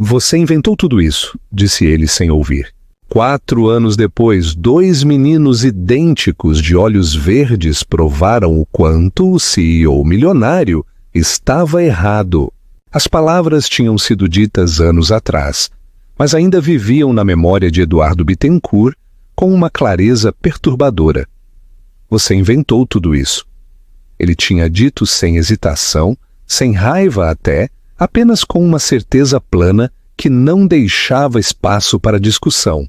Você inventou tudo isso, disse ele sem ouvir. 4 anos depois, 2 meninos idênticos de olhos verdes provaram o quanto o CEO milionário estava errado. As palavras tinham sido ditas anos atrás, mas ainda viviam na memória de Eduardo Bittencourt com uma clareza perturbadora. Você inventou tudo isso. Ele tinha dito sem hesitação, sem raiva até, apenas com uma certeza plana que não deixava espaço para discussão.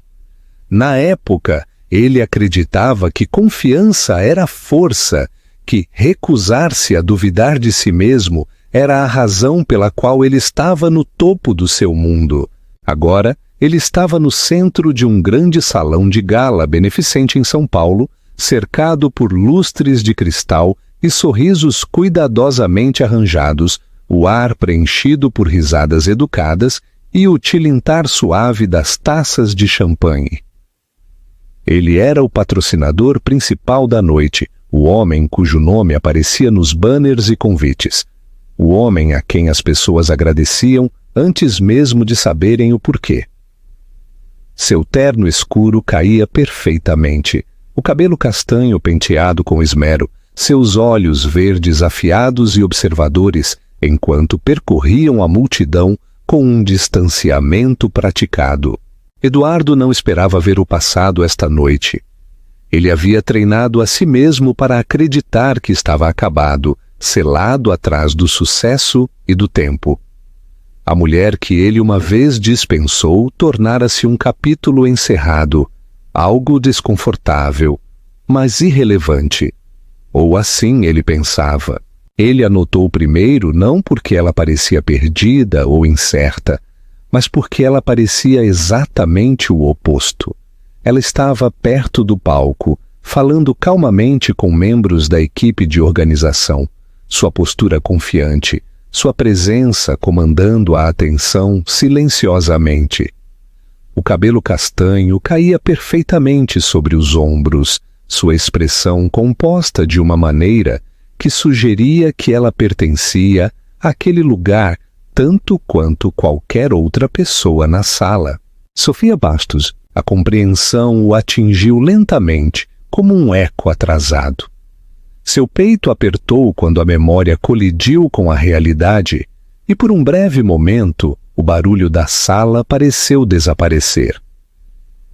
Na época, ele acreditava que confiança era força, que recusar-se a duvidar de si mesmo era a razão pela qual ele estava no topo do seu mundo. Agora, ele estava no centro de um grande salão de gala beneficente em São Paulo, cercado por lustres de cristal e sorrisos cuidadosamente arranjados, o ar preenchido por risadas educadas e o tilintar suave das taças de champanhe. Ele era o patrocinador principal da noite, o homem cujo nome aparecia nos banners e convites. O homem a quem as pessoas agradeciam antes mesmo de saberem o porquê. Seu terno escuro caía perfeitamente, o cabelo castanho penteado com esmero, seus olhos verdes afiados e observadores, enquanto percorriam a multidão com um distanciamento praticado. Eduardo não esperava ver o passado esta noite. Ele havia treinado a si mesmo para acreditar que estava acabado, selado atrás do sucesso e do tempo. A mulher que ele uma vez dispensou tornara-se um capítulo encerrado, algo desconfortável, mas irrelevante. Ou assim ele pensava. Ele a notou primeiro não porque ela parecia perdida ou incerta, mas porque ela parecia exatamente o oposto. Ela estava perto do palco, falando calmamente com membros da equipe de organização, sua postura confiante, sua presença comandando a atenção silenciosamente. O cabelo castanho caía perfeitamente sobre os ombros, sua expressão composta de uma maneira que sugeria que ela pertencia àquele lugar tanto quanto qualquer outra pessoa na sala. Sofia Bastos, a compreensão o atingiu lentamente, como um eco atrasado. Seu peito apertou quando a memória colidiu com a realidade e por um breve momento o barulho da sala pareceu desaparecer.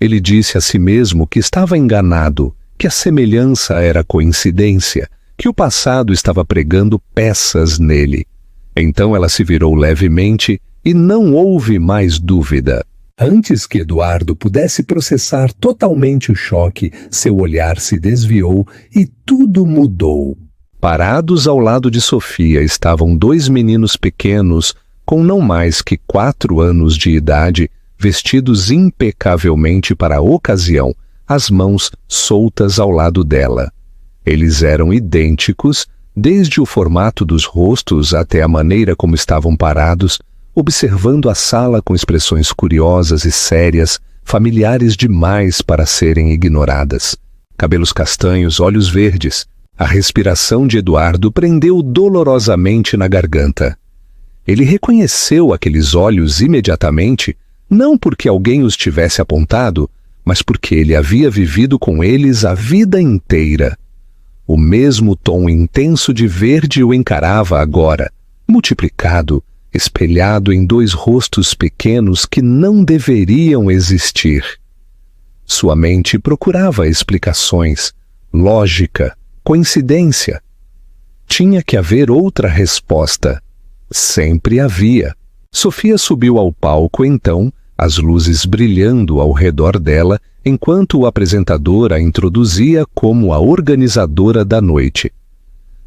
Ele disse a si mesmo que estava enganado, que a semelhança era coincidência, que o passado estava pregando peças nele. Então ela se virou levemente e não houve mais dúvida. Antes que Eduardo pudesse processar totalmente o choque, seu olhar se desviou e tudo mudou. Parados ao lado de Sofia estavam 2 meninos pequenos, com não mais que 4 anos de idade, vestidos impecavelmente para a ocasião, as mãos soltas ao lado dela. Eles eram idênticos, desde o formato dos rostos até a maneira como estavam parados, observando a sala com expressões curiosas e sérias, familiares demais para serem ignoradas. Cabelos castanhos, olhos verdes. A respiração de Eduardo prendeu dolorosamente na garganta. Ele reconheceu aqueles olhos imediatamente, não porque alguém os tivesse apontado, mas porque ele havia vivido com eles a vida inteira. O mesmo tom intenso de verde o encarava agora, multiplicado, espelhado em 2 rostos pequenos que não deveriam existir. Sua mente procurava explicações, lógica, coincidência. Tinha que haver outra resposta. Sempre havia. Sofia subiu ao palco então, as luzes brilhando ao redor dela, enquanto o apresentador a introduzia como a organizadora da noite.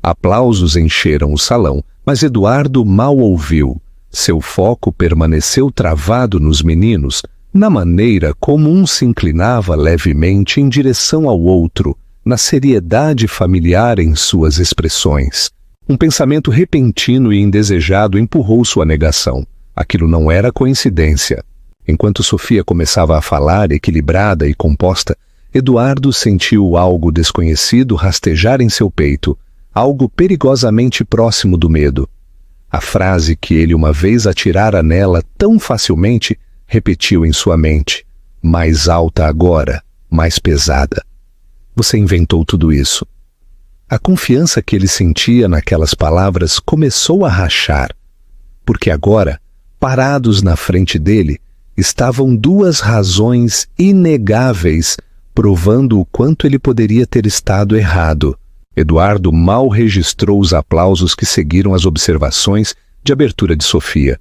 Aplausos encheram o salão, mas Eduardo mal ouviu. Seu foco permaneceu travado nos meninos, na maneira como um se inclinava levemente em direção ao outro, na seriedade familiar em suas expressões. Um pensamento repentino e indesejado empurrou sua negação. Aquilo não era coincidência. Enquanto Sofia começava a falar, equilibrada e composta, Eduardo sentiu algo desconhecido rastejar em seu peito, algo perigosamente próximo do medo. A frase que ele uma vez atirara nela tão facilmente repetiu em sua mente, mais alta agora, mais pesada. Você inventou tudo isso. A confiança que ele sentia naquelas palavras começou a rachar, porque agora, parados na frente dele, estavam duas razões inegáveis provando o quanto ele poderia ter estado errado. Eduardo mal registrou os aplausos que seguiram as observações de abertura de Sofia.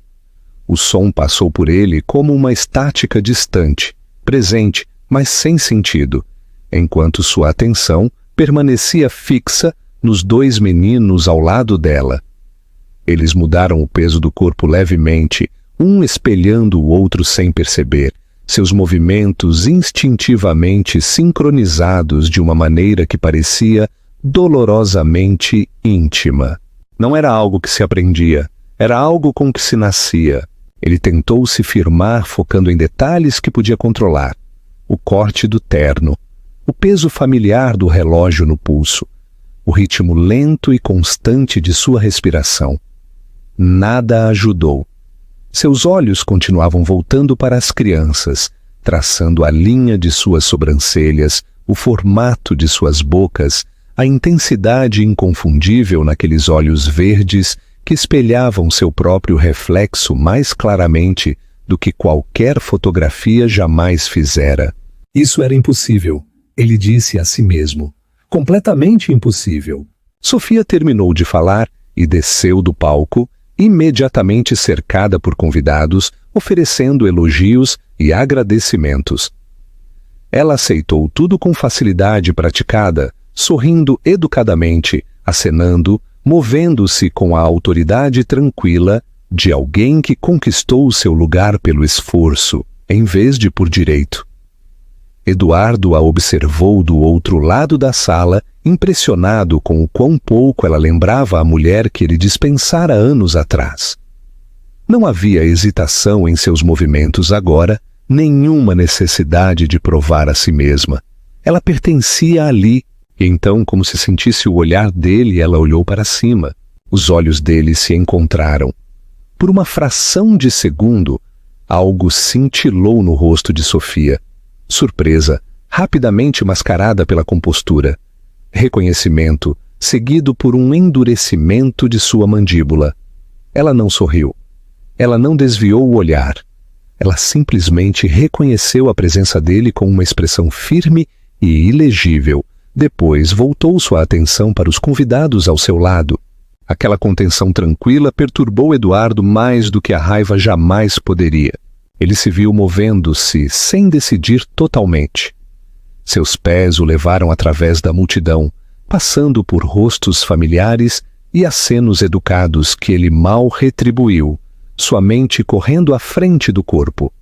O som passou por ele como uma estática distante, presente, mas sem sentido, enquanto sua atenção permanecia fixa nos dois meninos ao lado dela. Eles mudaram o peso do corpo levemente, um espelhando o outro sem perceber, seus movimentos instintivamente sincronizados de uma maneira que parecia dolorosamente íntima. Não era algo que se aprendia, era algo com que se nascia. Ele tentou se firmar focando em detalhes que podia controlar. O corte do terno, o peso familiar do relógio no pulso, o ritmo lento e constante de sua respiração. Nada ajudou. Seus olhos continuavam voltando para as crianças, traçando a linha de suas sobrancelhas, o formato de suas bocas, a intensidade inconfundível naqueles olhos verdes que espelhavam seu próprio reflexo mais claramente do que qualquer fotografia jamais fizera. Isso era impossível, ele disse a si mesmo. Completamente impossível. Sofia terminou de falar e desceu do palco, imediatamente cercada por convidados, oferecendo elogios e agradecimentos. Ela aceitou tudo com facilidade praticada, sorrindo educadamente, acenando, movendo-se com a autoridade tranquila de alguém que conquistou o seu lugar pelo esforço, em vez de por direito. Eduardo a observou do outro lado da sala, impressionado com o quão pouco ela lembrava a mulher que ele dispensara anos atrás. Não havia hesitação em seus movimentos agora, nenhuma necessidade de provar a si mesma. Ela pertencia ali, e então, como se sentisse o olhar dele, ela olhou para cima. Os olhos dele se encontraram. Por uma fração de segundo, algo cintilou no rosto de Sofia. Surpresa, rapidamente mascarada pela compostura. Reconhecimento, seguido por um endurecimento de sua mandíbula. Ela não sorriu. Ela não desviou o olhar. Ela simplesmente reconheceu a presença dele com uma expressão firme e ilegível. Depois voltou sua atenção para os convidados ao seu lado. Aquela contenção tranquila perturbou Eduardo mais do que a raiva jamais poderia. Ele se viu movendo-se sem decidir totalmente. Seus pés o levaram através da multidão, passando por rostos familiares e acenos educados que ele mal retribuiu, sua mente correndo à frente do corpo.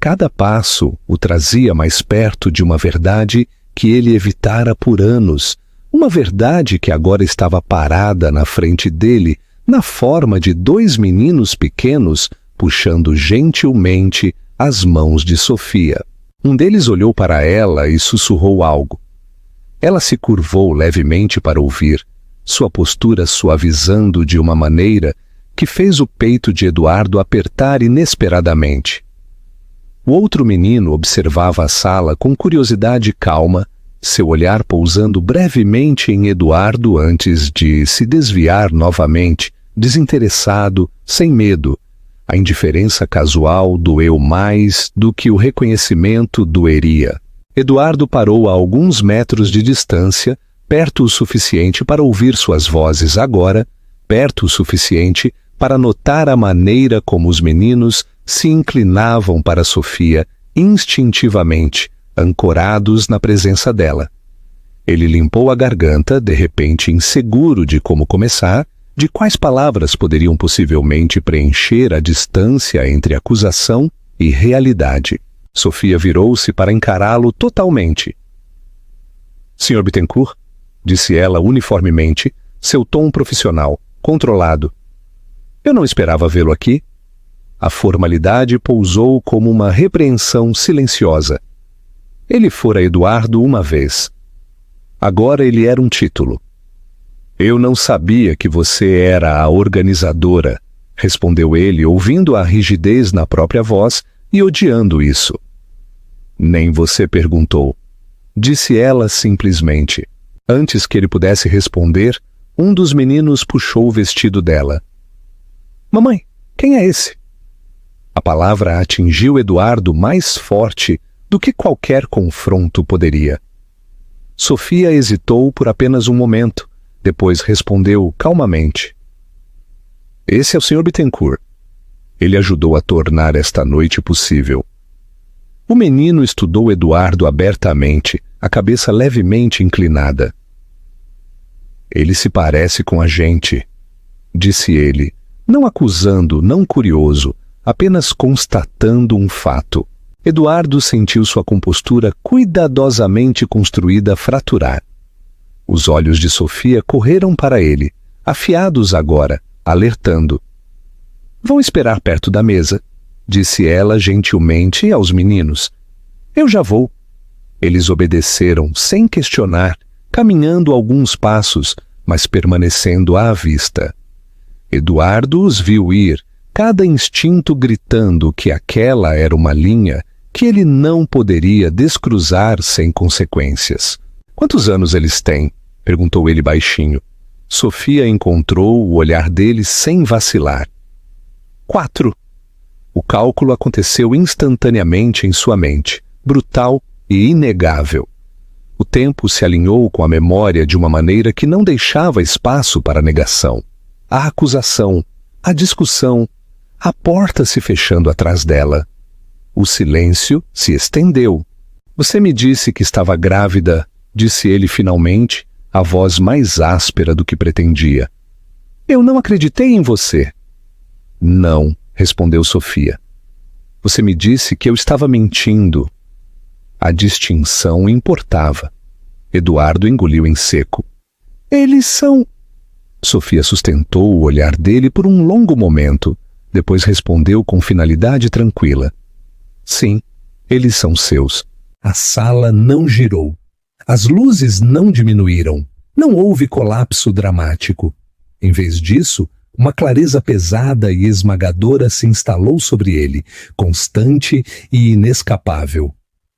Cada passo o trazia mais perto de uma verdade que ele evitara por anos, uma verdade que agora estava parada na frente dele, na forma de dois meninos pequenos puxando gentilmente as mãos de Sofia. Um deles olhou para ela e sussurrou algo. Ela se curvou levemente para ouvir, sua postura suavizando de uma maneira que fez o peito de Eduardo apertar inesperadamente. O outro menino observava a sala com curiosidade calma, seu olhar pousando brevemente em Eduardo antes de se desviar novamente, desinteressado, sem medo. A indiferença casual doeu mais do que o reconhecimento doeria. Eduardo parou a alguns metros de distância, perto o suficiente para ouvir suas vozes agora, perto o suficiente para notar a maneira como os meninos se inclinavam para Sofia instintivamente, ancorados na presença dela. Ele limpou a garganta, de repente inseguro de como começar, de quais palavras poderiam possivelmente preencher a distância entre acusação e realidade. Sofia virou-se para encará-lo totalmente. Sr. Bittencourt, disse ela uniformemente, seu tom profissional, controlado. Eu não esperava vê-lo aqui. A formalidade pousou como uma repreensão silenciosa. Ele fora Eduardo uma vez. Agora ele era um título. Eu não sabia que você era a organizadora, respondeu ele, ouvindo a rigidez na própria voz e odiando isso. Nem você perguntou, disse ela simplesmente. Antes que ele pudesse responder, um dos meninos puxou o vestido dela. Mamãe, quem é esse? A palavra atingiu Eduardo mais forte do que qualquer confronto poderia. Sofia hesitou por apenas um momento, depois respondeu calmamente. Esse é o Sr. Bittencourt. Ele ajudou a tornar esta noite possível. O menino estudou Eduardo abertamente, a cabeça levemente inclinada. Ele se parece com a gente, disse ele, não acusando, não curioso, apenas constatando um fato. Eduardo sentiu sua compostura cuidadosamente construída fraturar. Os olhos de Sofia correram para ele, afiados agora, alertando. Vão esperar perto da mesa, disse ela gentilmente aos meninos. Eu já vou. Eles obedeceram sem questionar, caminhando alguns passos, mas permanecendo à vista. Eduardo os viu ir, cada instinto gritando que aquela era uma linha que ele não poderia descruzar sem consequências. Quantos anos eles têm? Perguntou ele baixinho. Sofia encontrou o olhar dele sem vacilar. 4. O cálculo aconteceu instantaneamente em sua mente, brutal e inegável. O tempo se alinhou com a memória de uma maneira que não deixava espaço para a negação. A acusação, a discussão, a porta se fechando atrás dela. O silêncio se estendeu. Você me disse que estava grávida, disse ele finalmente, a voz mais áspera do que pretendia. Eu não acreditei em você. Não, respondeu Sofia. Você me disse que eu estava mentindo. A distinção importava. Eduardo engoliu em seco. Eles são... Sofia sustentou o olhar dele por um longo momento, depois respondeu com finalidade tranquila. Sim, eles são seus. A sala não girou. As luzes não diminuíram. Não houve colapso dramático. Em vez disso, uma clareza pesada e esmagadora se instalou sobre ele, constante e inescapável.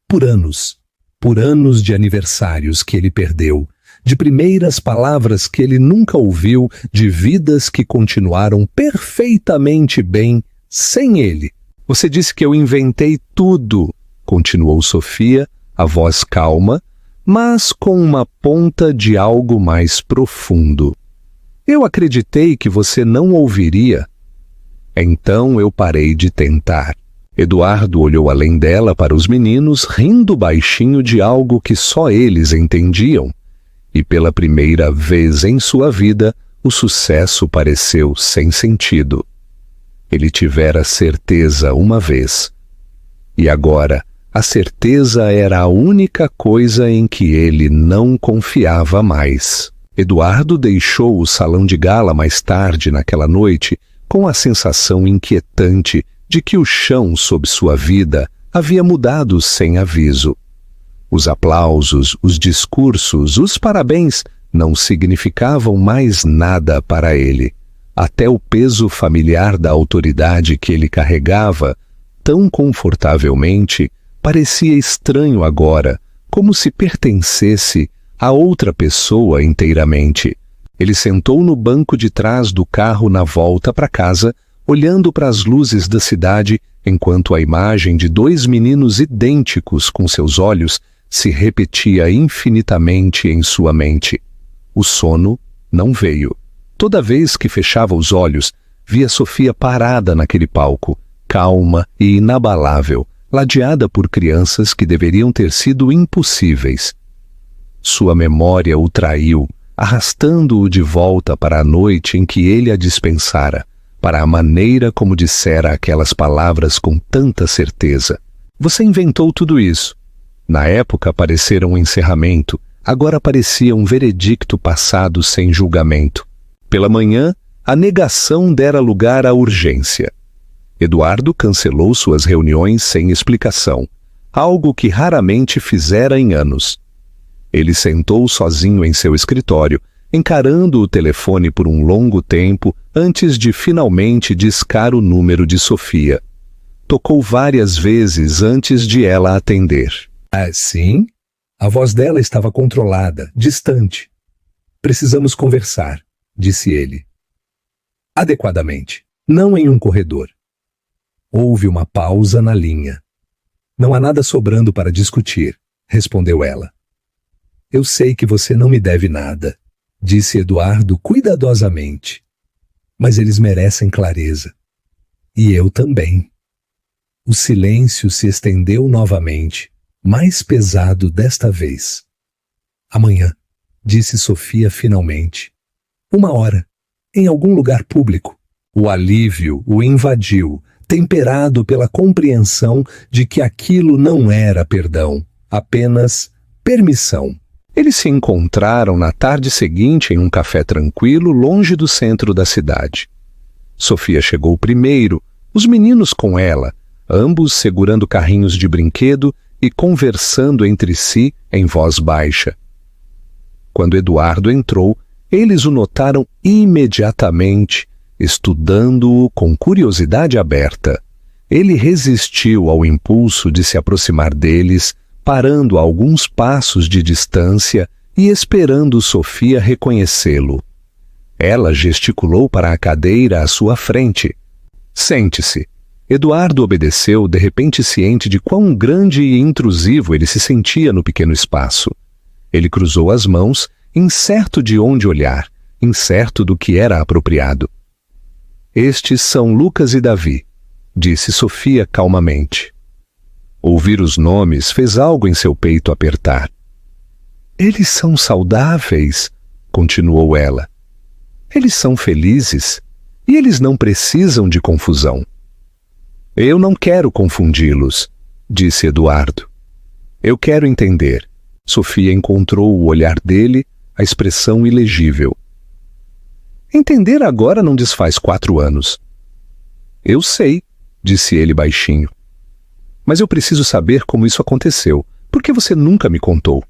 Por anos de aniversários que ele perdeu, de primeiras palavras que ele nunca ouviu, de vidas que continuaram perfeitamente bem sem ele. Você disse que eu inventei tudo, continuou Sofia, a voz calma, mas com uma ponta de algo mais profundo. Eu acreditei que você não ouviria. Então eu parei de tentar. Eduardo olhou além dela para os meninos, rindo baixinho de algo que só eles entendiam. E pela primeira vez em sua vida, o sucesso pareceu sem sentido. Ele tivera certeza uma vez. E agora, a certeza era a única coisa em que ele não confiava mais. Eduardo deixou o salão de gala mais tarde naquela noite com a sensação inquietante de que o chão sob sua vida havia mudado sem aviso. Os aplausos, os discursos, os parabéns não significavam mais nada para ele. Até o peso familiar da autoridade que ele carregava tão confortavelmente parecia estranho agora, como se pertencesse a outra pessoa inteiramente. Ele sentou no banco de trás do carro na volta para casa, olhando para as luzes da cidade, enquanto a imagem de dois meninos idênticos com seus olhos se repetia infinitamente em sua mente. O sono não veio. Toda vez que fechava os olhos, via Sofia parada naquele palco, calma e inabalável, ladeada por crianças que deveriam ter sido impossíveis. Sua memória o traiu, arrastando-o de volta para a noite em que ele a dispensara, para a maneira como dissera aquelas palavras com tanta certeza. Você inventou tudo isso. Na época parecera um encerramento, agora parecia um veredicto passado sem julgamento. Pela manhã, a negação dera lugar à urgência. Eduardo cancelou suas reuniões sem explicação, algo que raramente fizera em anos. Ele sentou sozinho em seu escritório, encarando o telefone por um longo tempo antes de finalmente discar o número de Sofia. Tocou várias vezes antes de ela atender. Ah, sim? A voz dela estava controlada, distante. Precisamos conversar, disse ele. Adequadamente, não em um corredor. Houve uma pausa na linha. Não há nada sobrando para discutir, respondeu ela. Eu sei que você não me deve nada, disse Eduardo cuidadosamente. Mas eles merecem clareza. E eu também. O silêncio se estendeu novamente, mais pesado desta vez. Amanhã, disse Sofia finalmente. 1 hora, em algum lugar público. O alívio o invadiu, temperado pela compreensão de que aquilo não era perdão, apenas permissão. Eles se encontraram na tarde seguinte em um café tranquilo, longe do centro da cidade. Sofia chegou primeiro, os meninos com ela, ambos segurando carrinhos de brinquedo e conversando entre si em voz baixa. Quando Eduardo entrou, eles o notaram imediatamente, estudando-o com curiosidade aberta. Ele resistiu ao impulso de se aproximar deles, parando a alguns passos de distância e esperando Sofia reconhecê-lo. Ela gesticulou para a cadeira à sua frente. Sente-se. Eduardo obedeceu, de repente ciente de quão grande e intrusivo ele se sentia no pequeno espaço. Ele cruzou as mãos, incerto de onde olhar, incerto do que era apropriado. Estes são Lucas e Davi, disse Sofia calmamente. Ouvir os nomes fez algo em seu peito apertar. Eles são saudáveis, continuou ela. Eles são felizes e eles não precisam de confusão. Eu não quero confundi-los, disse Eduardo. Eu quero entender. Sofia encontrou o olhar dele, a expressão ilegível. Entender agora não desfaz 4 anos. Eu sei, disse ele baixinho. Mas eu preciso saber como isso aconteceu. Por que você nunca me contou?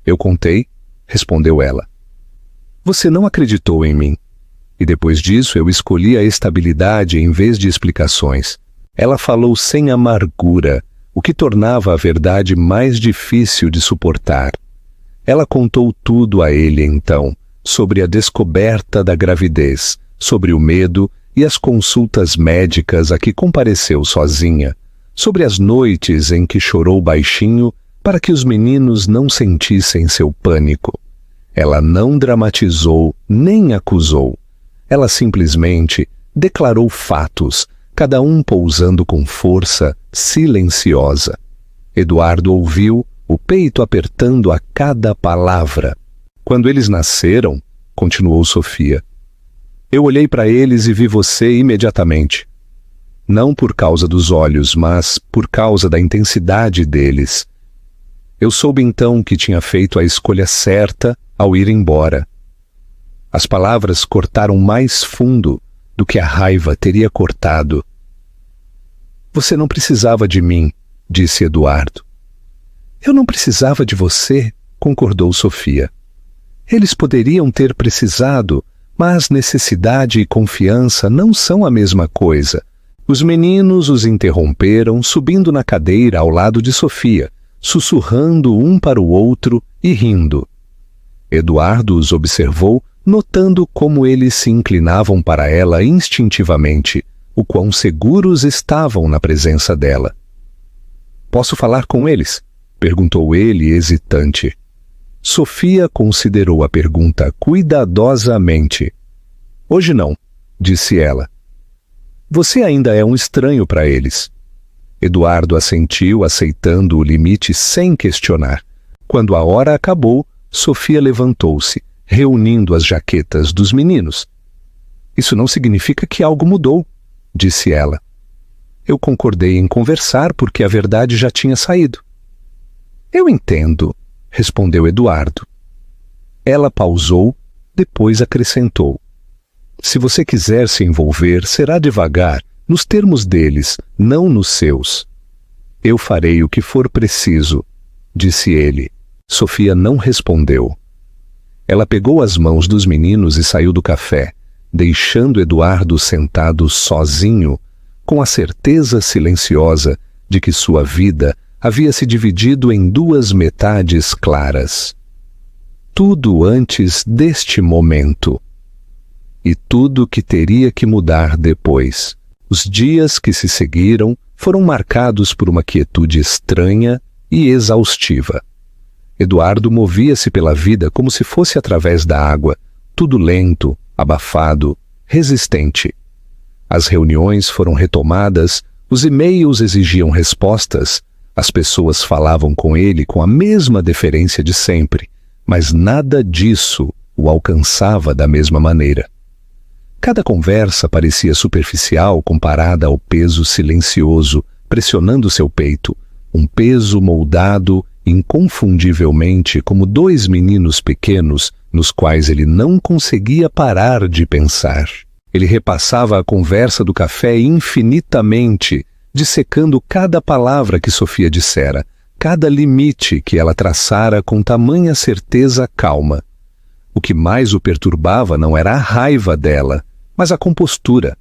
Eu contei, respondeu ela. Você não acreditou em mim. E depois disso eu escolhi a estabilidade em vez de explicações. Ela falou sem amargura, o que tornava a verdade mais difícil de suportar. Ela contou tudo a ele então, sobre a descoberta da gravidez, sobre o medo e as consultas médicas a que compareceu sozinha, sobre as noites em que chorou baixinho para que os meninos não sentissem seu pânico. Ela não dramatizou nem acusou. Ela simplesmente declarou fatos, cada um pousando com força, silenciosa. Eduardo ouviu, o peito apertando a cada palavra. Quando eles nasceram, continuou Sofia, eu olhei para eles e vi você imediatamente. Não por causa dos olhos, mas por causa da intensidade deles. Eu soube então que tinha feito a escolha certa ao ir embora. As palavras cortaram mais fundo do que a raiva teria cortado. Você não precisava de mim, disse Eduardo. Eu não precisava de você, concordou Sofia. Eles poderiam ter precisado, mas necessidade e confiança não são a mesma coisa. Os meninos os interromperam, subindo na cadeira ao lado de Sofia, sussurrando um para o outro e rindo. Eduardo os observou, notando como eles se inclinavam para ela instintivamente, o quão seguros estavam na presença dela. Posso falar com eles? Perguntou ele, hesitante. Sofia considerou a pergunta cuidadosamente. Hoje não, disse ela. Você ainda é um estranho para eles. Eduardo assentiu, aceitando o limite sem questionar. Quando a hora acabou, Sofia levantou-se, reunindo as jaquetas dos meninos. Isso não significa que algo mudou, disse ela. Eu concordei em conversar porque a verdade já tinha saído. Eu entendo, respondeu Eduardo. Ela pausou, depois acrescentou. Se você quiser se envolver, será devagar, nos termos deles, não nos seus. Eu farei o que for preciso, disse ele. Sofia não respondeu. Ela pegou as mãos dos meninos e saiu do café, deixando Eduardo sentado sozinho, com a certeza silenciosa de que sua vida havia se dividido em duas metades claras. Tudo antes deste momento. E tudo que teria que mudar depois. Os dias que se seguiram foram marcados por uma quietude estranha e exaustiva. Eduardo movia-se pela vida como se fosse através da água, tudo lento, abafado, resistente. As reuniões foram retomadas, os e-mails exigiam respostas, as pessoas falavam com ele com a mesma deferência de sempre, mas nada disso o alcançava da mesma maneira. Cada conversa parecia superficial comparada ao peso silencioso pressionando seu peito, um peso moldado inconfundivelmente como dois meninos pequenos nos quais ele não conseguia parar de pensar. Ele repassava a conversa do café infinitamente, dissecando cada palavra que Sofia dissera, cada limite que ela traçara com tamanha certeza calma. O que mais o perturbava não era a raiva dela, mas a compostura.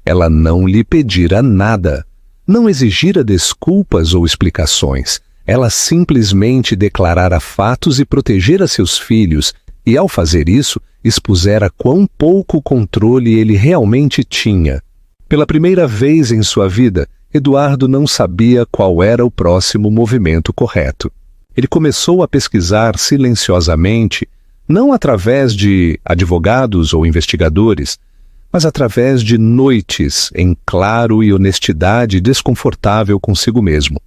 Ela não lhe pedira nada, não exigira desculpas ou explicações. Ela simplesmente declarara fatos e protegera seus filhos, e ao fazer isso, expusera quão pouco controle ele realmente tinha. Pela primeira vez em sua vida, Eduardo não sabia qual era o próximo movimento correto. Ele começou a pesquisar silenciosamente, não através de advogados ou investigadores, mas através de noites em claro e honestidade desconfortável consigo mesmo.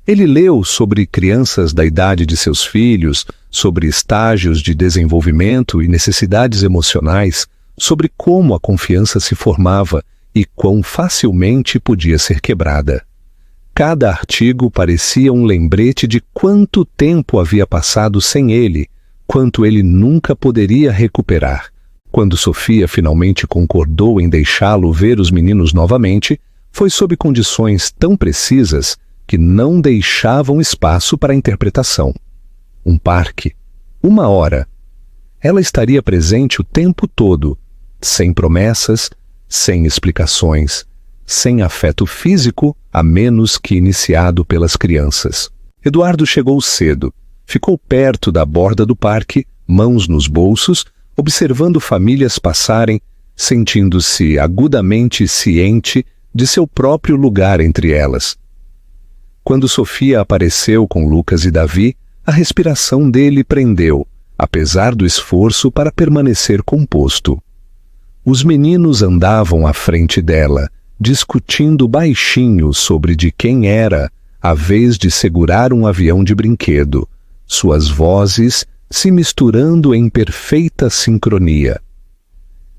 Ele leu sobre crianças da idade de seus filhos, sobre estágios de desenvolvimento e necessidades emocionais, sobre como a confiança se formava e quão facilmente podia ser quebrada. Cada artigo parecia um lembrete de quanto tempo havia passado sem ele, quanto ele nunca poderia recuperar. Quando Sofia finalmente concordou em deixá-lo ver os meninos novamente, foi sob condições tão precisas que não deixavam espaço para interpretação. Um parque, 1 hora. Ela estaria presente o tempo todo, sem promessas, sem explicações, sem afeto físico, a menos que iniciado pelas crianças. Eduardo chegou cedo, ficou perto da borda do parque, mãos nos bolsos, observando famílias passarem, sentindo-se agudamente ciente de seu próprio lugar entre elas. Quando Sofia apareceu com Lucas e Davi, a respiração dele prendeu, apesar do esforço para permanecer composto. Os meninos andavam à frente dela, discutindo baixinho sobre de quem era a vez de segurar um avião de brinquedo, suas vozes se misturando em perfeita sincronia.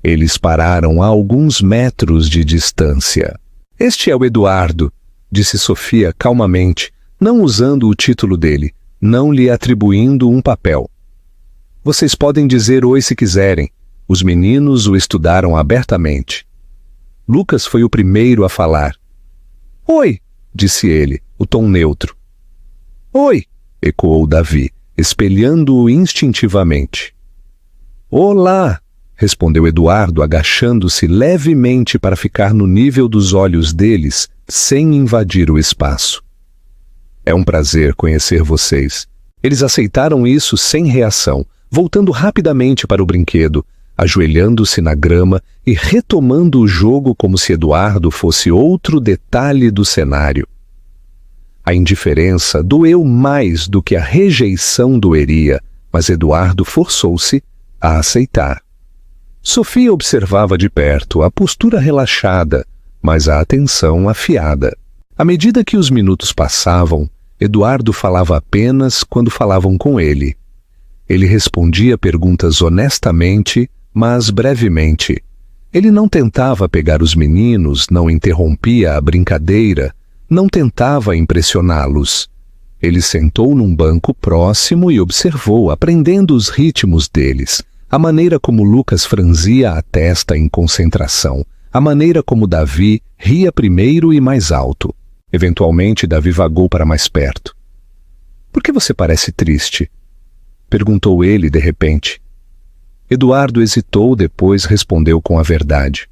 Eles pararam a alguns metros de distância. "Este é o Eduardo", disse Sofia calmamente, não usando o título dele, não lhe atribuindo um papel. "Vocês podem dizer oi se quiserem." Os meninos o estudaram abertamente. Lucas foi o primeiro a falar. "Oi", disse ele, o tom neutro. "Oi", ecoou Davi, espelhando-o instintivamente. "Olá", respondeu Eduardo, agachando-se levemente para ficar no nível dos olhos deles, sem invadir o espaço. "É um prazer conhecer vocês." Eles aceitaram isso sem reação, voltando rapidamente para o brinquedo, ajoelhando-se na grama e retomando o jogo como se Eduardo fosse outro detalhe do cenário. A indiferença doeu mais do que a rejeição doeria, mas Eduardo forçou-se a aceitar. Sofia observava de perto, a postura relaxada, mas a atenção afiada. À medida que os minutos passavam, Eduardo falava apenas quando falavam com ele. Ele respondia perguntas honestamente, mas brevemente. Ele não tentava pegar os meninos, não interrompia a brincadeira, não tentava impressioná-los. Ele sentou num banco próximo e observou, aprendendo os ritmos deles, a maneira como Lucas franzia a testa em concentração, a maneira como Davi ria primeiro e mais alto. Eventualmente, Davi vagou para mais perto. "Por que você parece triste?" perguntou ele de repente. Eduardo hesitou, depois respondeu com a verdade.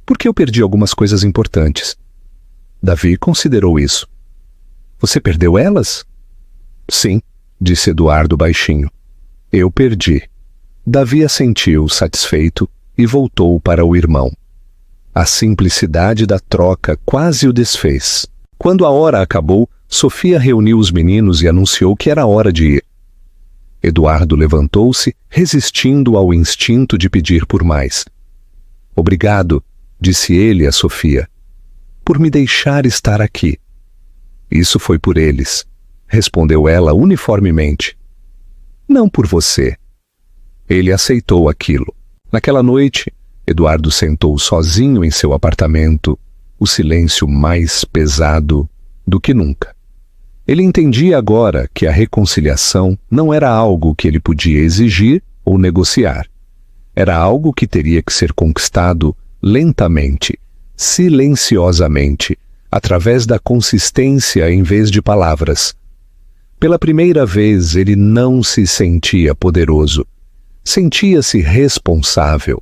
Porque eu perdi algumas coisas importantes. Davi considerou isso. Você perdeu elas? Sim, disse Eduardo baixinho. Eu perdi. Davi assentiu, satisfeito, e voltou para o irmão. A simplicidade da troca quase o desfez. Quando a hora acabou, Sofia reuniu os meninos e anunciou que era hora de ir. Eduardo levantou-se, resistindo ao instinto de pedir por mais. Obrigado, disse ele a Sofia, por me deixar estar aqui. Isso foi por eles, respondeu ela uniformemente. Não por você. Ele aceitou aquilo. Naquela noite, Eduardo sentou sozinho em seu apartamento, o silêncio mais pesado do que nunca. Ele entendia agora que a reconciliação não era algo que ele podia exigir ou negociar. Era algo que teria que ser conquistado lentamente, silenciosamente, através da consistência em vez de palavras. Pela primeira vez ele não se sentia poderoso, sentia-se responsável.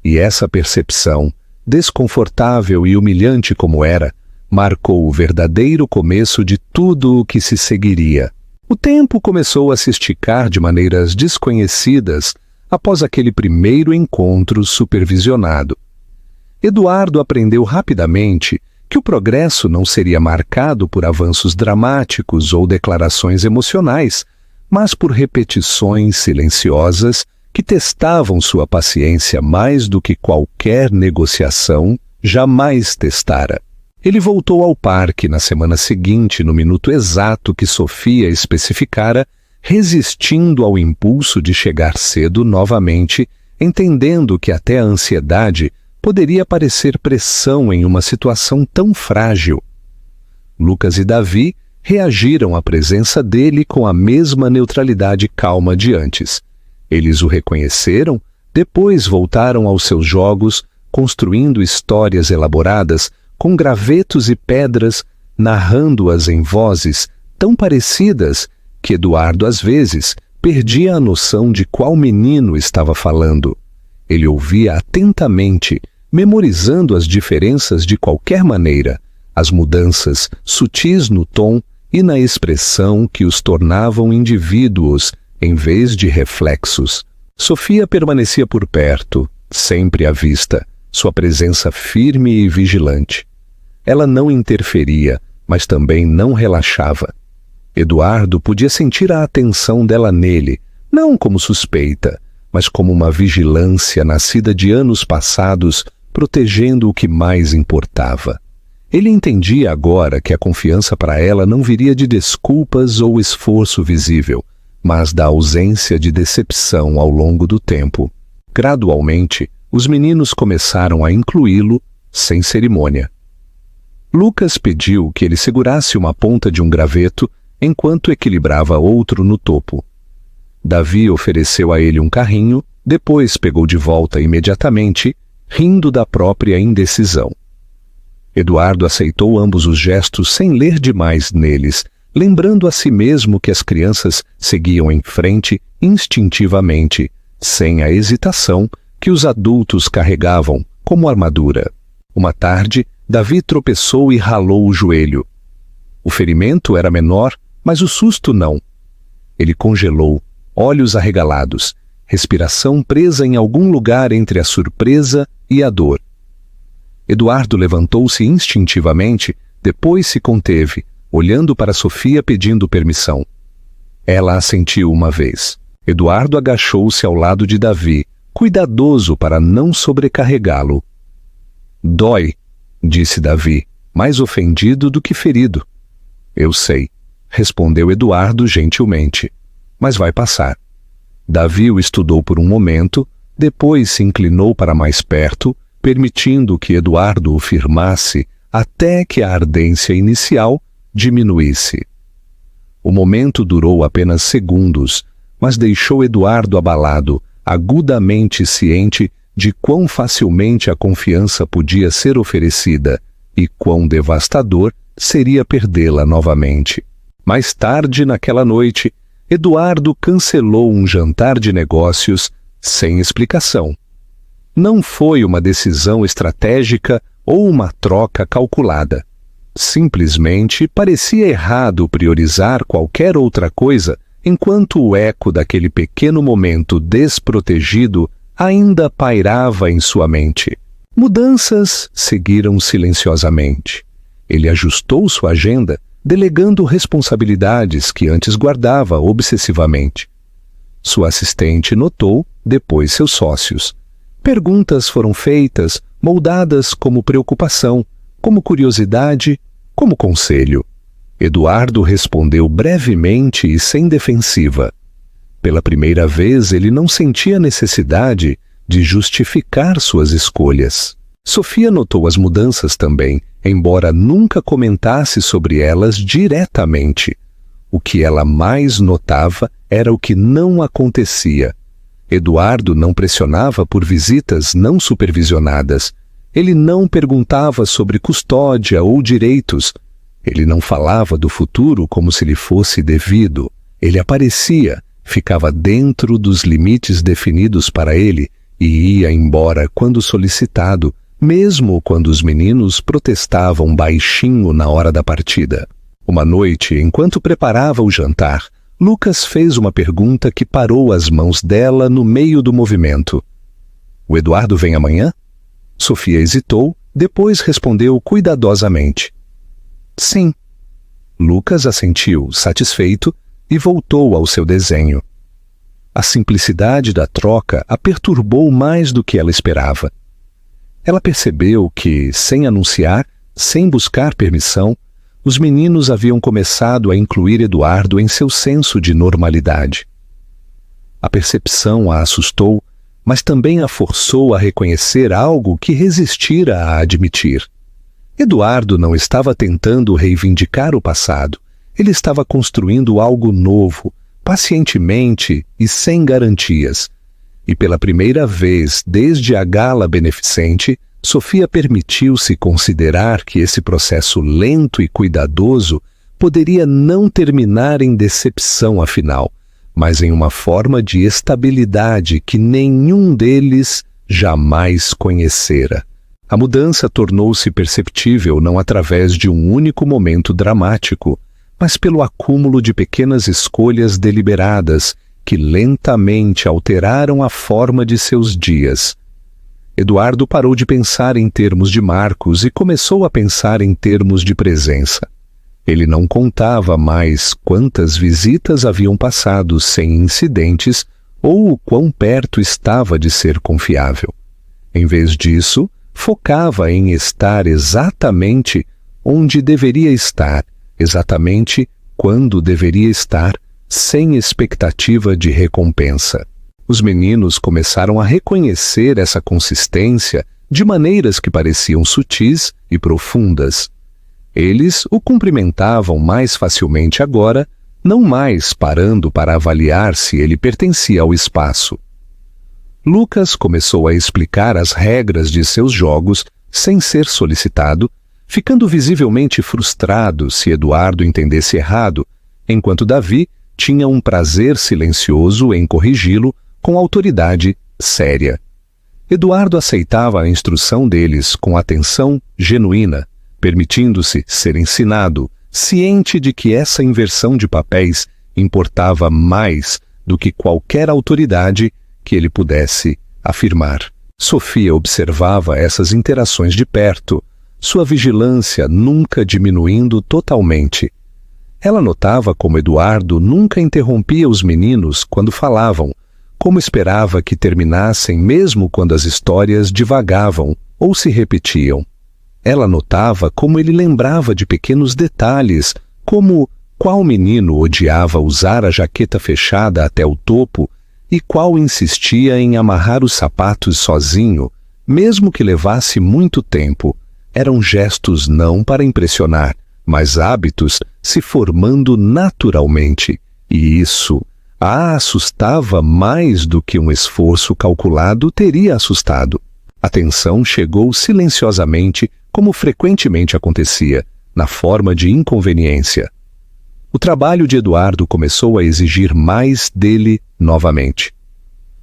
E essa percepção, desconfortável e humilhante como era, marcou o verdadeiro começo de tudo o que se seguiria. O tempo começou a se esticar de maneiras desconhecidas após aquele primeiro encontro supervisionado. Eduardo aprendeu rapidamente que o progresso não seria marcado por avanços dramáticos ou declarações emocionais, mas por repetições silenciosas que testavam sua paciência mais do que qualquer negociação jamais testara. Ele voltou ao parque na semana seguinte, no minuto exato que Sofia especificara, resistindo ao impulso de chegar cedo novamente, entendendo que até a ansiedade poderia parecer pressão em uma situação tão frágil. Lucas e Davi reagiram à presença dele com a mesma neutralidade calma de antes. Eles o reconheceram, depois voltaram aos seus jogos, construindo histórias elaboradas com gravetos e pedras, narrando-as em vozes tão parecidas que Eduardo, às vezes, perdia a noção de qual menino estava falando. Ele ouvia atentamente, memorizando as diferenças de qualquer maneira, as mudanças sutis no tom e na expressão que os tornavam indivíduos em vez de reflexos. Sofia permanecia por perto, sempre à vista, sua presença firme e vigilante. Ela não interferia, mas também não relaxava. Eduardo podia sentir a atenção dela nele, não como suspeita, mas como uma vigilância nascida de anos passados, protegendo o que mais importava. Ele entendia agora que a confiança para ela não viria de desculpas ou esforço visível, mas da ausência de decepção ao longo do tempo. Gradualmente, os meninos começaram a incluí-lo sem cerimônia. Lucas pediu que ele segurasse uma ponta de um graveto enquanto equilibrava outro no topo. Davi ofereceu a ele um carrinho, depois pegou de volta imediatamente, rindo da própria indecisão. Eduardo aceitou ambos os gestos sem ler demais neles, lembrando a si mesmo que as crianças seguiam em frente instintivamente, sem a hesitação que os adultos carregavam como armadura. Uma tarde, Davi tropeçou e ralou o joelho. O ferimento era menor, mas o susto não. Ele congelou, olhos arregalados, respiração presa em algum lugar entre a surpresa e a dor. Eduardo levantou-se instintivamente, depois se conteve, olhando para Sofia pedindo permissão. Ela assentiu uma vez. Eduardo agachou-se ao lado de Davi, cuidadoso para não sobrecarregá-lo. Dói, disse Davi, mais ofendido do que ferido. Eu sei, respondeu Eduardo gentilmente, mas vai passar. Davi o estudou por um momento, depois se inclinou para mais perto, permitindo que Eduardo o firmasse até que a ardência inicial diminuísse. O momento durou apenas segundos, mas deixou Eduardo abalado, agudamente ciente de quão facilmente a confiança podia ser oferecida e quão devastador seria perdê-la novamente. Mais tarde naquela noite, Eduardo cancelou um jantar de negócios sem explicação. Não foi uma decisão estratégica ou uma troca calculada. Simplesmente parecia errado priorizar qualquer outra coisa enquanto o eco daquele pequeno momento desprotegido ainda pairava em sua mente. Mudanças seguiram silenciosamente. Ele ajustou sua agenda, delegando responsabilidades que antes guardava obsessivamente. Sua assistente notou, depois seus sócios. Perguntas foram feitas, moldadas como preocupação, como curiosidade, como conselho. Eduardo respondeu brevemente e sem defensiva. Pela primeira vez, ele não sentia necessidade de justificar suas escolhas. Sofia notou as mudanças também, embora nunca comentasse sobre elas diretamente. O que ela mais notava era o que não acontecia. Eduardo não pressionava por visitas não supervisionadas. Ele não perguntava sobre custódia ou direitos. Ele não falava do futuro como se lhe fosse devido. Ele aparecia, ficava dentro dos limites definidos para ele e ia embora quando solicitado, mesmo quando os meninos protestavam baixinho na hora da partida. Uma noite, enquanto preparava o jantar, Lucas fez uma pergunta que parou as mãos dela no meio do movimento. "O Eduardo vem amanhã?" Sofia hesitou, depois respondeu cuidadosamente. "Sim." Lucas assentiu, satisfeito, e voltou ao seu desenho. A simplicidade da troca a perturbou mais do que ela esperava. Ela percebeu que, sem anunciar, sem buscar permissão, os meninos haviam começado a incluir Eduardo em seu senso de normalidade. A percepção a assustou, mas também a forçou a reconhecer algo que resistira a admitir. Eduardo não estava tentando reivindicar o passado. Ele estava construindo algo novo, pacientemente e sem garantias. E pela primeira vez desde a gala beneficente, Sofia permitiu-se considerar que esse processo lento e cuidadoso poderia não terminar em decepção afinal, mas em uma forma de estabilidade que nenhum deles jamais conhecera. A mudança tornou-se perceptível não através de um único momento dramático, mas pelo acúmulo de pequenas escolhas deliberadas que lentamente alteraram a forma de seus dias. Eduardo parou de pensar em termos de marcos e começou a pensar em termos de presença. Ele não contava mais quantas visitas haviam passado sem incidentes ou o quão perto estava de ser confiável. Em vez disso, focava em estar exatamente onde deveria estar, exatamente quando deveria estar, sem expectativa de recompensa. Os meninos começaram a reconhecer essa consistência de maneiras que pareciam sutis e profundas. Eles o cumprimentavam mais facilmente agora, não mais parando para avaliar se ele pertencia ao espaço. Lucas começou a explicar as regras de seus jogos sem ser solicitado, ficando visivelmente frustrado se Eduardo entendesse errado, enquanto Davi tinha um prazer silencioso em corrigi-lo com autoridade séria. Eduardo aceitava a instrução deles com atenção genuína, permitindo-se ser ensinado, ciente de que essa inversão de papéis importava mais do que qualquer autoridade que ele pudesse afirmar. Sofia observava essas interações de perto, sua vigilância nunca diminuindo totalmente. Ela notava como Eduardo nunca interrompia os meninos quando falavam, como esperava que terminassem mesmo quando as histórias divagavam ou se repetiam. Ela notava como ele lembrava de pequenos detalhes, como qual menino odiava usar a jaqueta fechada até o topo e qual insistia em amarrar os sapatos sozinho, mesmo que levasse muito tempo. Eram gestos não para impressionar, mas hábitos se formando naturalmente, e isso a assustava mais do que um esforço calculado teria assustado. A tensão chegou silenciosamente, como frequentemente acontecia, na forma de inconveniência. O trabalho de Eduardo começou a exigir mais dele novamente.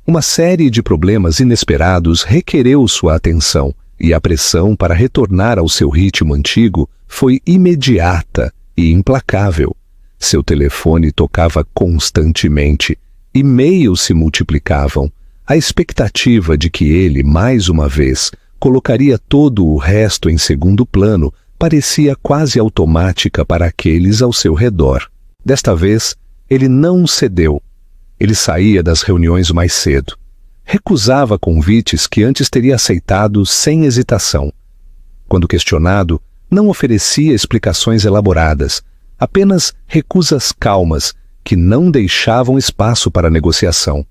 Uma série de problemas inesperados requereu sua atenção, e a pressão para retornar ao seu ritmo antigo foi imediata e implacável. Seu telefone tocava constantemente, e-mails se multiplicavam. A expectativa de que ele, mais uma vez, colocaria todo o resto em segundo plano parecia quase automática para aqueles ao seu redor. Desta vez, ele não cedeu. Ele saía das reuniões mais cedo. Recusava convites que antes teria aceitado sem hesitação. Quando questionado, não oferecia explicações elaboradas, apenas recusas calmas que não deixavam espaço para negociação.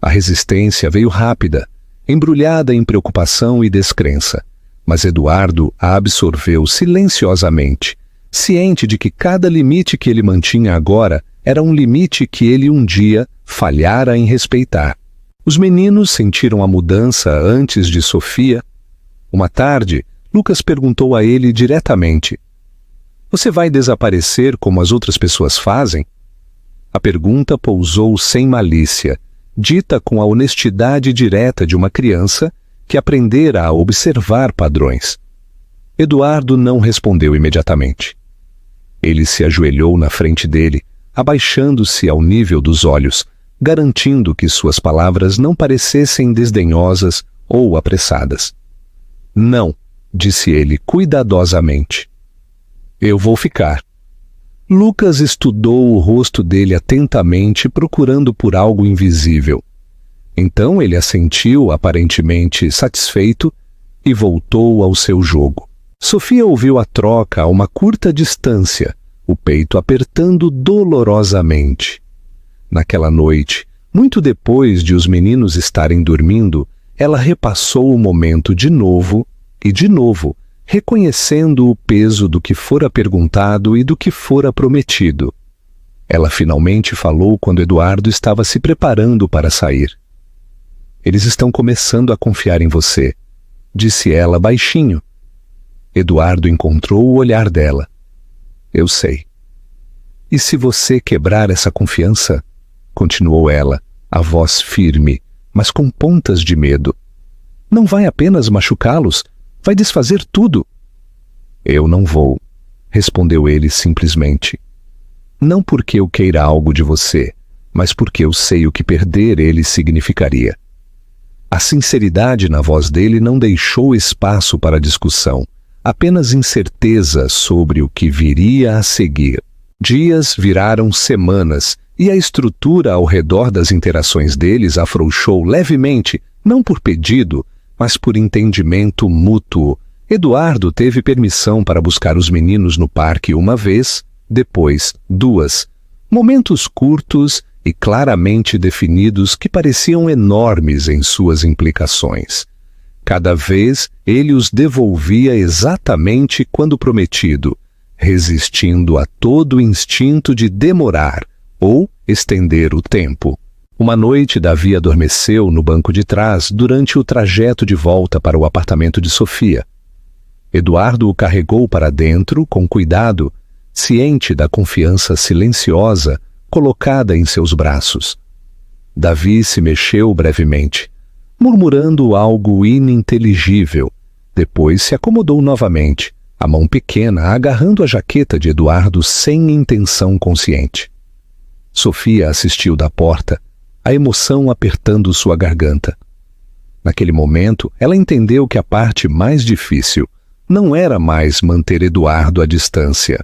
A resistência veio rápida, embrulhada em preocupação e descrença, mas Eduardo a absorveu silenciosamente, ciente de que cada limite que ele mantinha agora era um limite que ele um dia falhara em respeitar. Os meninos sentiram a mudança antes de Sofia. Uma tarde, Lucas perguntou a ele diretamente: "Você vai desaparecer como as outras pessoas fazem?" A pergunta pousou sem malícia, dita com a honestidade direta de uma criança que aprendera a observar padrões. Eduardo não respondeu imediatamente. Ele se ajoelhou na frente dele, abaixando-se ao nível dos olhos, garantindo que suas palavras não parecessem desdenhosas ou apressadas. "Não", disse ele cuidadosamente. "Eu vou ficar." Lucas estudou o rosto dele atentamente, procurando por algo invisível. Então ele assentiu, aparentemente satisfeito, e voltou ao seu jogo. Sofia ouviu a troca a uma curta distância, o peito apertando dolorosamente. Naquela noite, muito depois de os meninos estarem dormindo, ela repassou o momento de novo e de novo, reconhecendo o peso do que fora perguntado e do que fora prometido. Ela finalmente falou quando Eduardo estava se preparando para sair. "Eles estão começando a confiar em você", disse ela baixinho. Eduardo encontrou o olhar dela. "Eu sei." "E se você quebrar essa confiança?", continuou ela, a voz firme, mas com pontas de medo. "Não vai apenas machucá-los, vai desfazer tudo." "Eu não vou", respondeu ele simplesmente. "Não porque eu queira algo de você, mas porque eu sei o que perder ele significaria." A sinceridade na voz dele não deixou espaço para discussão, apenas incerteza sobre o que viria a seguir. Dias viraram semanas, e a estrutura ao redor das interações deles afrouxou levemente, não por pedido, mas por entendimento mútuo. Eduardo teve permissão para buscar os meninos no parque uma vez, depois 2. Momentos curtos e claramente definidos que pareciam enormes em suas implicações. Cada vez ele os devolvia exatamente quando prometido, resistindo a todo o instinto de demorar ou estender o tempo. Uma noite, Davi adormeceu no banco de trás durante o trajeto de volta para o apartamento de Sofia. Eduardo o carregou para dentro com cuidado, ciente da confiança silenciosa colocada em seus braços. Davi se mexeu brevemente, murmurando algo ininteligível. Depois se acomodou novamente, a mão pequena agarrando a jaqueta de Eduardo sem intenção consciente. Sofia assistiu da porta, a emoção apertando sua garganta. Naquele momento, ela entendeu que a parte mais difícil não era mais manter Eduardo à distância.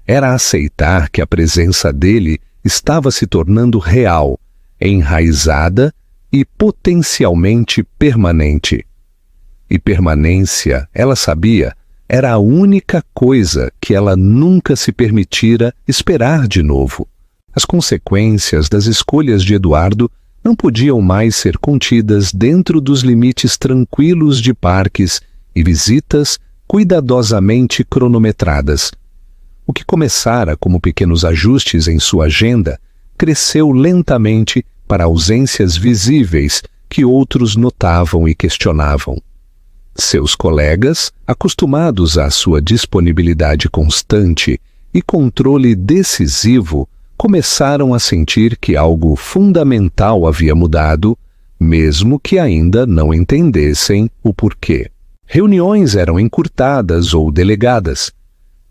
Era aceitar que a presença dele estava se tornando real, enraizada e potencialmente permanente. E permanência, ela sabia, era a única coisa que ela nunca se permitira esperar de novo. As consequências das escolhas de Eduardo não podiam mais ser contidas dentro dos limites tranquilos de parques e visitas cuidadosamente cronometradas. O que começara como pequenos ajustes em sua agenda cresceu lentamente para ausências visíveis que outros notavam e questionavam. Seus colegas, acostumados à sua disponibilidade constante e controle decisivo, começaram a sentir que algo fundamental havia mudado, mesmo que ainda não entendessem o porquê. Reuniões eram encurtadas ou delegadas.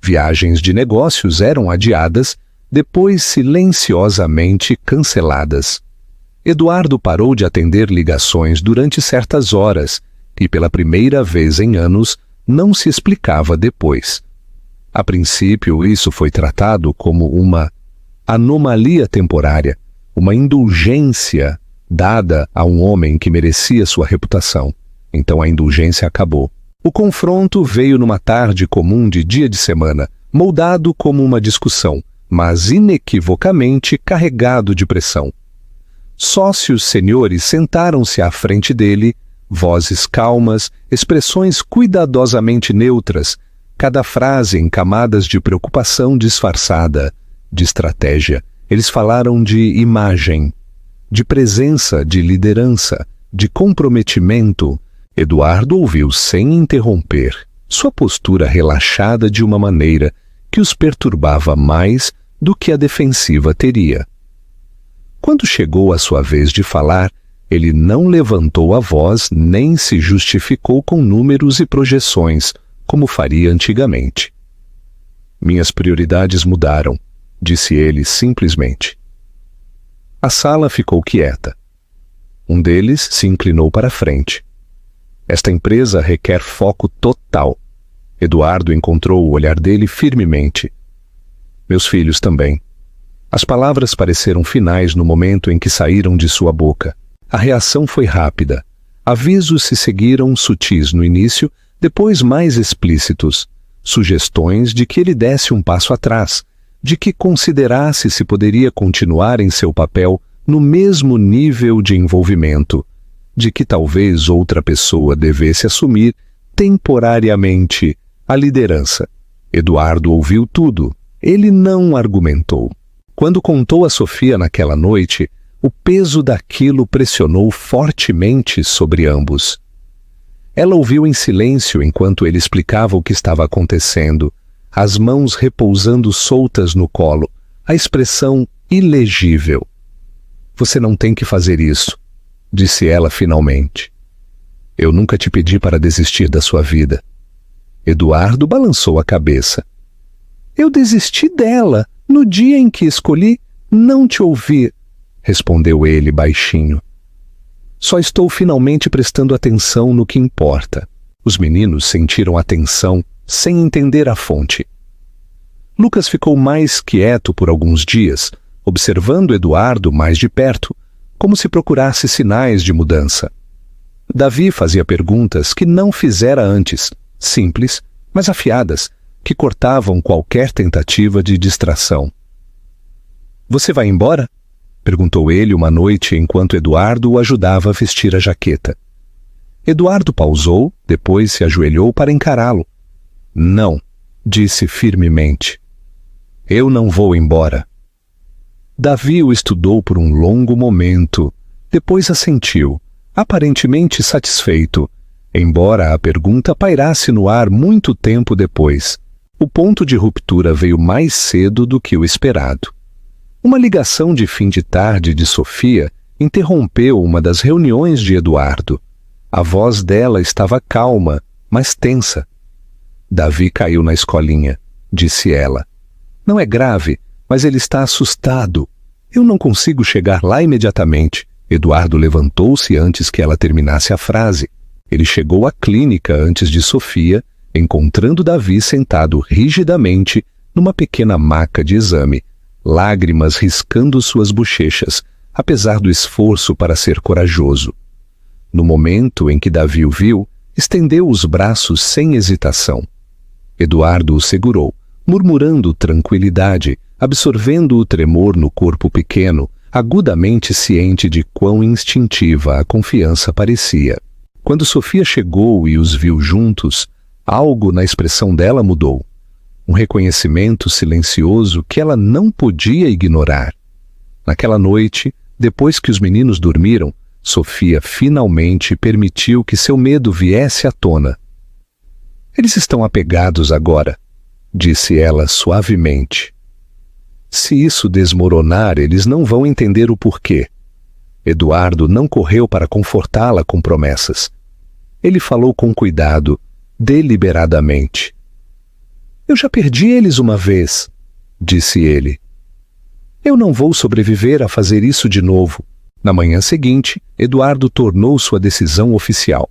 Viagens de negócios eram adiadas, depois silenciosamente canceladas. Eduardo parou de atender ligações durante certas horas e, pela primeira vez em anos, não se explicava depois. A princípio, isso foi tratado como uma anomalia temporária, uma indulgência dada a um homem que merecia sua reputação. Então a indulgência acabou. O confronto veio numa tarde comum de dia de semana, moldado como uma discussão, mas inequivocamente carregado de pressão. Sócios senhores sentaram-se à frente dele, vozes calmas, expressões cuidadosamente neutras, cada frase em camadas de preocupação disfarçada, de estratégia. Eles falaram de imagem, de presença, de liderança, de comprometimento. Eduardo ouviu sem interromper, sua postura relaxada de uma maneira que os perturbava mais do que a defensiva teria. Quando chegou a sua vez de falar, ele não levantou a voz nem se justificou com números e projeções, como faria antigamente. Minhas prioridades mudaram, disse ele simplesmente. A sala ficou quieta. Um deles se inclinou para a frente. Esta empresa requer foco total. Eduardo encontrou o olhar dele firmemente. Meus filhos também. As palavras pareceram finais no momento em que saíram de sua boca. A reação foi rápida. Avisos se seguiram sutis no início, depois mais explícitos. Sugestões de que ele desse um passo atrás, de que considerasse se poderia continuar em seu papel no mesmo nível de envolvimento, de que talvez outra pessoa devesse assumir temporariamente a liderança. Eduardo ouviu tudo. Ele não argumentou. Quando contou a Sofia naquela noite, o peso daquilo pressionou fortemente sobre ambos. Ela ouviu em silêncio enquanto ele explicava o que estava acontecendo, as mãos repousando soltas no colo, a expressão ilegível. Você não tem que fazer isso, disse ela finalmente. Eu nunca te pedi para desistir da sua vida. Eduardo balançou a cabeça. Eu desisti dela no dia em que escolhi não te ouvir, respondeu ele baixinho. Só estou finalmente prestando atenção no que importa. Os meninos sentiram a tensão sem entender a fonte. Lucas ficou mais quieto por alguns dias, observando Eduardo mais de perto, como se procurasse sinais de mudança. Davi fazia perguntas que não fizera antes, simples, mas afiadas, que cortavam qualquer tentativa de distração. Você vai embora? Perguntou ele uma noite enquanto Eduardo o ajudava a vestir a jaqueta. Eduardo pausou, depois se ajoelhou para encará-lo. Não, disse firmemente. Eu não vou embora. Davi o estudou por um longo momento, depois assentiu, aparentemente satisfeito, embora a pergunta pairasse no ar muito tempo depois. O ponto de ruptura veio mais cedo do que o esperado. Uma ligação de fim de tarde de Sofia interrompeu uma das reuniões de Eduardo. A voz dela estava calma, mas tensa. Davi caiu na escolinha, disse ela. Não é grave, mas ele está assustado. Eu não consigo chegar lá imediatamente. Eduardo levantou-se antes que ela terminasse a frase. Ele chegou à clínica antes de Sofia, encontrando Davi sentado rigidamente numa pequena maca de exame, lágrimas riscando suas bochechas, apesar do esforço para ser corajoso. No momento em que Davi o viu, estendeu os braços sem hesitação. Eduardo o segurou, murmurando tranquilidade, absorvendo o tremor no corpo pequeno, agudamente ciente de quão instintiva a confiança parecia. Quando Sofia chegou e os viu juntos, algo na expressão dela mudou. Um reconhecimento silencioso que ela não podia ignorar. Naquela noite, depois que os meninos dormiram, Sofia finalmente permitiu que seu medo viesse à tona. Eles estão apegados agora, disse ela suavemente. Se isso desmoronar, eles não vão entender o porquê. Eduardo não correu para confortá-la com promessas. Ele falou com cuidado, deliberadamente. Eu já perdi eles uma vez, disse ele. Eu não vou sobreviver a fazer isso de novo. Na manhã seguinte, Eduardo tornou sua decisão oficial.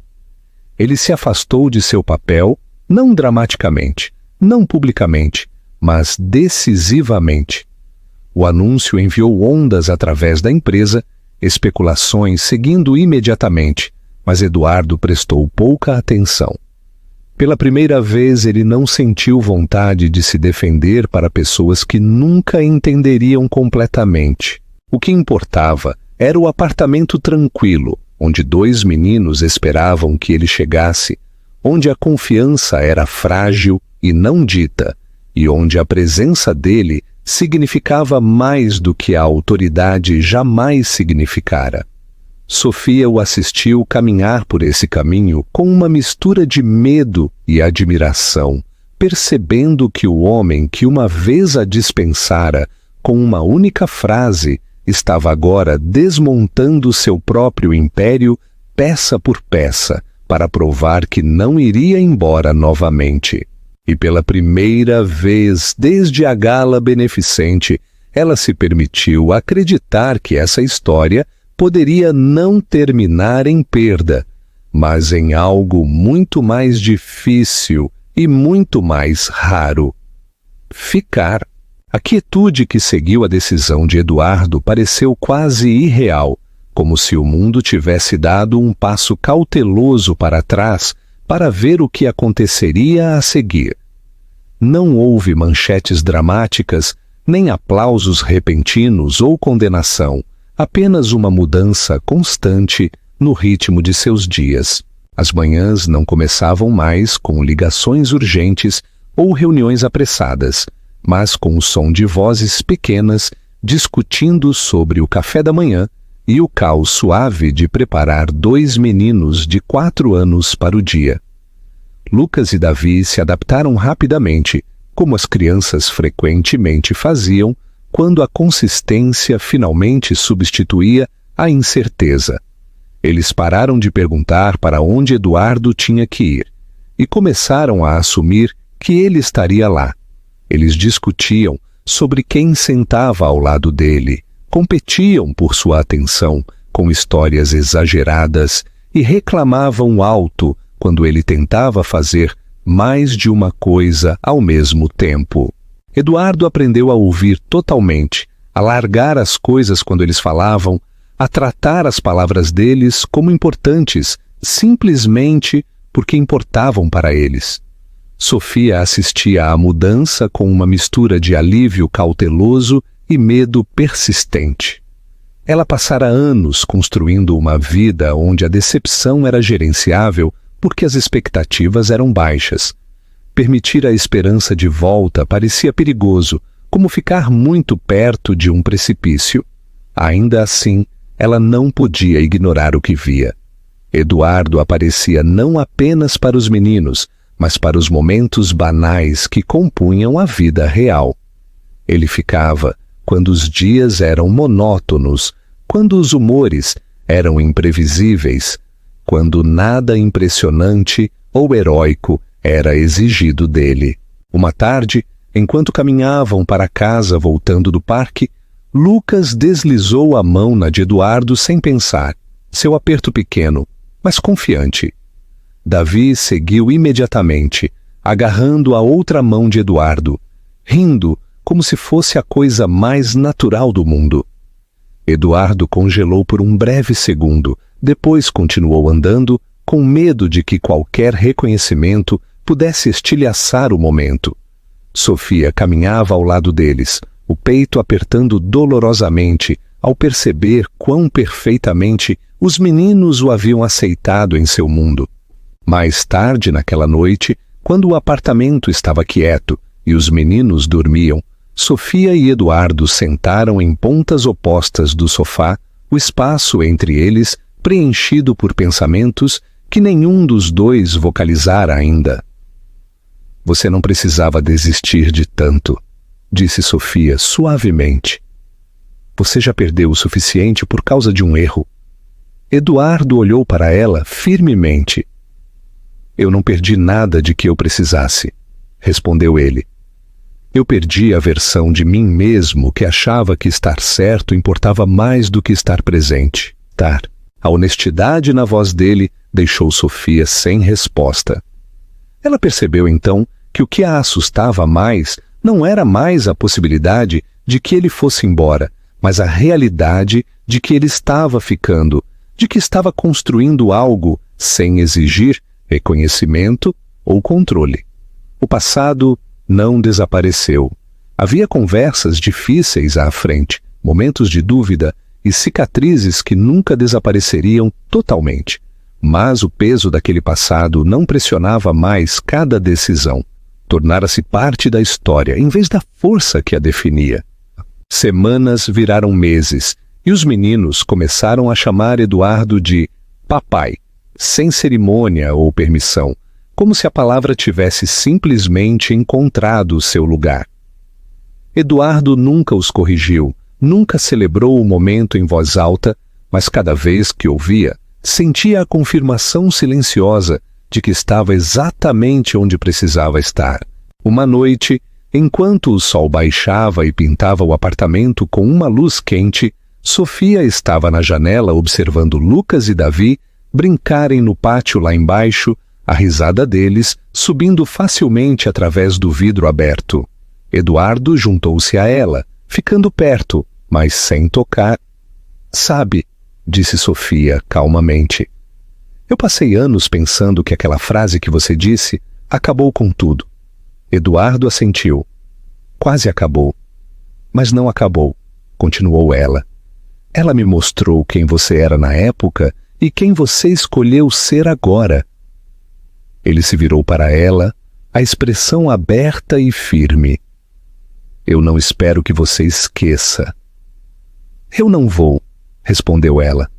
Ele se afastou de seu papel, não dramaticamente, não publicamente, mas decisivamente. O anúncio enviou ondas através da empresa, especulações seguindo imediatamente, mas Eduardo prestou pouca atenção. Pela primeira vez, ele não sentiu vontade de se defender para pessoas que nunca entenderiam completamente. O que importava era o apartamento tranquilo, onde 2 meninos esperavam que ele chegasse, onde a confiança era frágil e não dita, e onde a presença dele significava mais do que a autoridade jamais significara. Sofia o assistiu caminhar por esse caminho com uma mistura de medo e admiração, percebendo que o homem que uma vez a dispensara com uma única frase estava agora desmontando seu próprio império peça por peça para provar que não iria embora novamente. E pela primeira vez desde a gala beneficente, ela se permitiu acreditar que essa história poderia não terminar em perda, mas em algo muito mais difícil e muito mais raro. Ficar. A quietude que seguiu a decisão de Eduardo pareceu quase irreal, como se o mundo tivesse dado um passo cauteloso para trás para ver o que aconteceria a seguir. Não houve manchetes dramáticas, nem aplausos repentinos ou condenação, apenas uma mudança constante no ritmo de seus dias. As manhãs não começavam mais com ligações urgentes ou reuniões apressadas, mas com o som de vozes pequenas discutindo sobre o café da manhã e o caos suave de preparar 2 meninos de 4 anos para o dia. Lucas e Davi se adaptaram rapidamente, como as crianças frequentemente faziam, quando a consistência finalmente substituía a incerteza. Eles pararam de perguntar para onde Eduardo tinha que ir e começaram a assumir que ele estaria lá. Eles discutiam sobre quem sentava ao lado dele, competiam por sua atenção com histórias exageradas e reclamavam alto quando ele tentava fazer mais de uma coisa ao mesmo tempo. Eduardo aprendeu a ouvir totalmente, a largar as coisas quando eles falavam, a tratar as palavras deles como importantes, simplesmente porque importavam para eles. Sofia assistia à mudança com uma mistura de alívio cauteloso e medo persistente. Ela passara anos construindo uma vida onde a decepção era gerenciável porque as expectativas eram baixas. Permitir a esperança de volta parecia perigoso, como ficar muito perto de um precipício. Ainda assim, ela não podia ignorar o que via. Eduardo aparecia não apenas para os meninos, mas para os momentos banais que compunham a vida real. Ele ficava quando os dias eram monótonos, quando os humores eram imprevisíveis, quando nada impressionante ou heróico era exigido dele. Uma tarde, enquanto caminhavam para casa voltando do parque, Lucas deslizou a mão na de Eduardo sem pensar, seu aperto pequeno, mas confiante. Davi seguiu imediatamente, agarrando a outra mão de Eduardo, rindo como se fosse a coisa mais natural do mundo. Eduardo congelou por um breve segundo, depois continuou andando, com medo de que qualquer reconhecimento pudesse estilhaçar o momento. Sofia caminhava ao lado deles, o peito apertando dolorosamente ao perceber quão perfeitamente os meninos o haviam aceitado em seu mundo. Mais tarde naquela noite, quando o apartamento estava quieto e os meninos dormiam, Sofia e Eduardo sentaram em pontas opostas do sofá, o espaço entre eles preenchido por pensamentos que nenhum dos dois vocalizara ainda. Você não precisava desistir de tanto, disse Sofia suavemente. Você já perdeu o suficiente por causa de um erro. Eduardo olhou para ela firmemente. Eu não perdi nada de que eu precisasse, respondeu ele. Eu perdi a versão de mim mesmo que achava que estar certo importava mais do que estar presente. A honestidade na voz dele deixou Sofia sem resposta. Ela percebeu então que o que a assustava mais não era mais a possibilidade de que ele fosse embora, mas a realidade de que ele estava ficando, de que estava construindo algo sem exigir reconhecimento ou controle. O passado não desapareceu. Havia conversas difíceis à frente, momentos de dúvida e cicatrizes que nunca desapareceriam totalmente. Mas o peso daquele passado não pressionava mais cada decisão. Tornara-se parte da história, em vez da força que a definia. Semanas viraram meses, e os meninos começaram a chamar Eduardo de papai, sem cerimônia ou permissão, como se a palavra tivesse simplesmente encontrado o seu lugar. Eduardo nunca os corrigiu, nunca celebrou o momento em voz alta, mas cada vez que ouvia, sentia a confirmação silenciosa de que estava exatamente onde precisava estar. Uma noite, enquanto o sol baixava e pintava o apartamento com uma luz quente, Sofia estava na janela observando Lucas e Davi brincarem no pátio lá embaixo, a risada deles subindo facilmente através do vidro aberto. Eduardo juntou-se a ela, ficando perto, mas sem tocar. Sabe, disse Sofia calmamente, eu passei anos pensando que aquela frase que você disse acabou com tudo. Eduardo assentiu. Quase acabou. Mas não acabou, continuou ela. Ela me mostrou quem você era na época e quem você escolheu ser agora. Ele se virou para ela, a expressão aberta e firme. Eu não espero que você esqueça. Eu não vou, respondeu ela.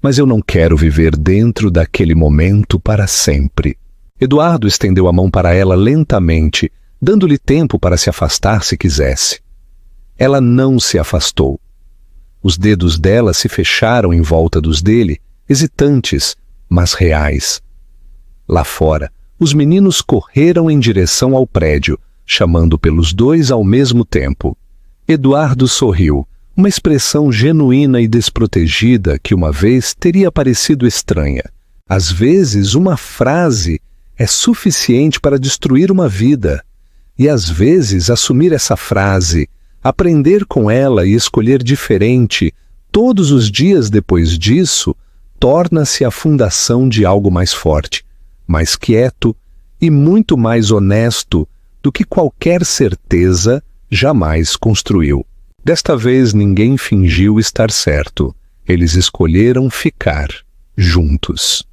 Mas eu não quero viver dentro daquele momento para sempre. Eduardo estendeu a mão para ela lentamente, dando-lhe tempo para se afastar se quisesse. Ela não se afastou. Os dedos dela se fecharam em volta dos dele, hesitantes, mas reais. Lá fora, os meninos correram em direção ao prédio, chamando pelos dois ao mesmo tempo. Eduardo sorriu, uma expressão genuína e desprotegida que uma vez teria parecido estranha. Às vezes, uma frase é suficiente para destruir uma vida. E às vezes, assumir essa frase, aprender com ela e escolher diferente todos os dias depois disso, torna-se a fundação de algo mais forte, mais quieto e muito mais honesto do que qualquer certeza jamais construiu. Desta vez ninguém fingiu estar certo. Eles escolheram ficar juntos.